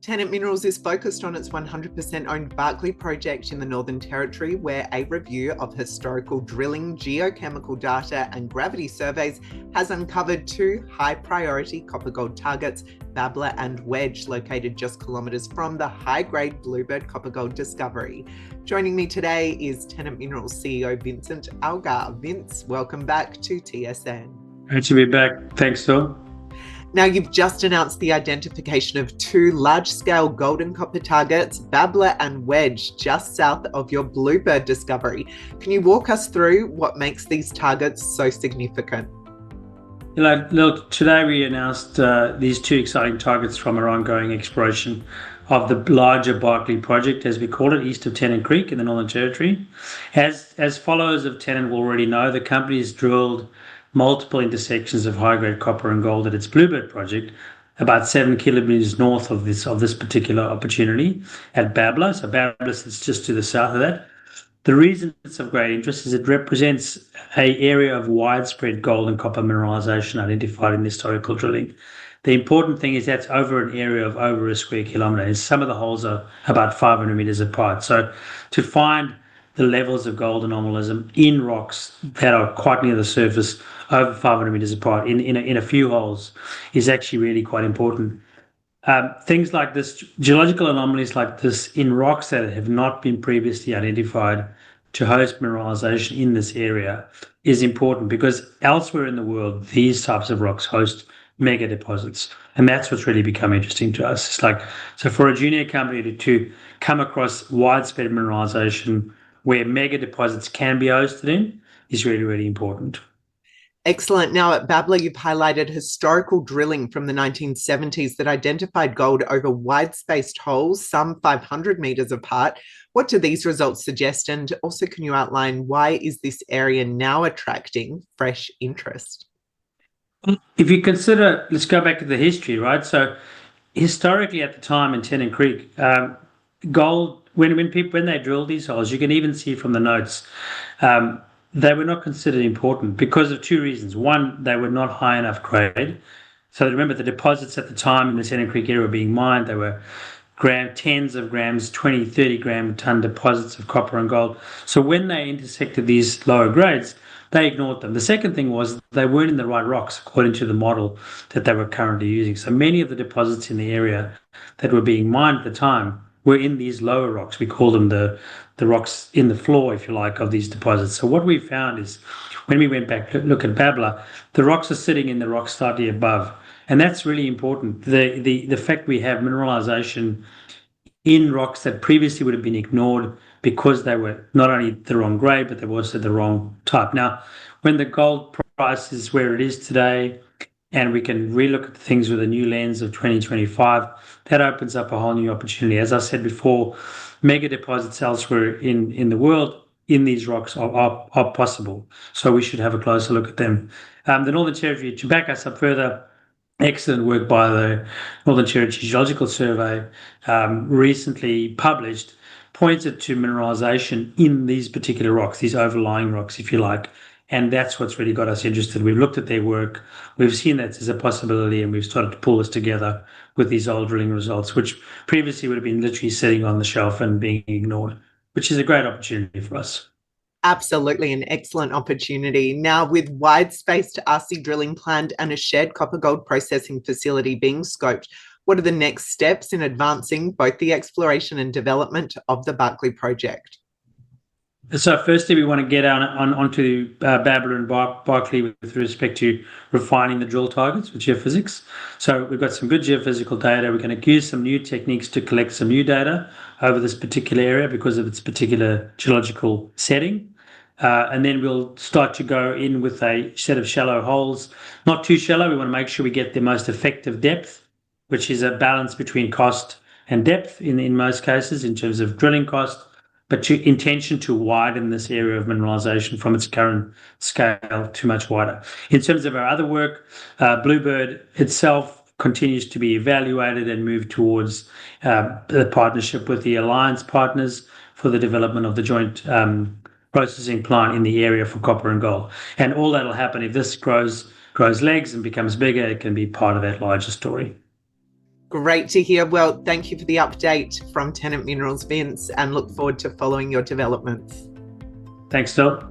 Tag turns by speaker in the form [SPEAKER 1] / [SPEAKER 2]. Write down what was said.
[SPEAKER 1] Tennant Minerals is focused on its 100% owned Barkley project in the Northern Territory, where a review of historical drilling, geochemical data, and gravity surveys has uncovered two high-priority copper-gold targets, Babbler and Wedge, located just kilometres from the high-grade Bluebird copper-gold discovery. Joining me today is Tennant Minerals CEO Vincent Algar. Vince, welcome back to TSN.
[SPEAKER 2] Great to be back. Thanks, Phil.
[SPEAKER 1] Now, you've just announced the identification of two large-scale gold and copper targets, Babbler and Wedge, just south of your Bluebird discovery. Can you walk us through what makes these targets so significant?
[SPEAKER 2] Look, today we announced these two exciting targets from our ongoing exploration of the larger Barkley project, as we call it, east of Tennant Creek in the Northern Territory. As followers of Tennant will already know, the company has drilled multiple intersections of high-grade copper and gold at its Bluebird project, about 7 kilometres north of this particular opportunity at Babbler. So Babbler sits just to the south of that. The reason it's of great interest is it represents an area of widespread gold and copper mineralisation identified in historical drilling. The important thing is that's over an area of over a square kilometre, and some of the holes are about 500 metres apart. So to find the levels of gold anomalism in rocks that are quite near the surface, over 500 metres apart, in a few holes, is actually really quite important. Things like this, geological anomalies like this in rocks that have not been previously identified to host mineralisation in this area is important, because elsewhere in the world, these types of rocks host mega deposits. And that's what's really become interesting to us. It's like, so for a junior company to come across widespread mineralisation where mega deposits can be hosted in is really, really important.
[SPEAKER 1] Excellent. Now, at Babbler, you've highlighted historical drilling from the 1970s that identified gold over wide-spaced holes, some 500 metres apart. What do these results suggest? And also, can you outline why is this area now attracting fresh interest?
[SPEAKER 2] If you consider, let's go back to the history, right? So historically at the time in Tennant Creek, gold, when they drilled these holes, you can even see from the notes, they were not considered important because of two reasons. One, they were not high enough grade. So remember, the deposits at the time in the Tennant Creek area were being mined. They were tens of grams, 20, 30 gram ton deposits of copper and gold. So when they intersected these lower grades, they ignored them. The second thing was they weren't in the right rocks according to the model that they were currently using. So many of the deposits in the area that were being mined at the time were in these lower rocks. We call them the rocks in the floor, if you like, of these deposits. So what we found is when we went back to look at Babbler, the rocks are sitting in the rocks slightly above. And that's really important. The fact we have mineralization in rocks that previously would have been ignored because they were not only the wrong grade, but they were also the wrong type. Now, when the gold price is where it is today, and we can relook at things with a new lens of 2025, that opens up a whole new opportunity. As I said before, mega deposits elsewhere in the world in these rocks are possible. So we should have a closer look at them. The Northern Territory, to back us up further, excellent work by the Northern Territory Geological Survey, recently published, pointed to mineralisation in these particular rocks, these overlying rocks, if you like. And that's what's really got us interested. We've looked at their work, we've seen that as a possibility, and we've started to pull this together with these old drilling results, which previously would have been literally sitting on the shelf and being ignored, which is a great opportunity for us.
[SPEAKER 1] Absolutely, an excellent opportunity. Now, with wide-spaced RC drilling planned and a shared copper-gold processing facility being scoped, what are the next steps in advancing both the exploration and development of the Barkley project?
[SPEAKER 2] So firstly, we want to get onto Babbler and Barkley with respect to refining the drill targets with geophysics. So we've got some good geophysical data. We're going to use some new techniques to collect some new data over this particular area because of its particular geological setting. And then we'll start to go in with a set of shallow holes. Not too shallow. We want to make sure we get the most effective depth, which is a balance between cost and depth in most cases in terms of drilling cost, but intention to widen this area of mineralisation from its current scale to much wider. In terms of our other work, Bluebird itself continues to be evaluated and move towards the partnership with the alliance partners for the development of the joint processing plant in the area for copper and gold. And all that'll happen if this grows legs and becomes bigger, it can be part of that larger story.
[SPEAKER 1] Great to hear. Well, thank you for the update from Tennant Minerals, Vince, and look forward to following your developments.
[SPEAKER 2] Thanks, Del.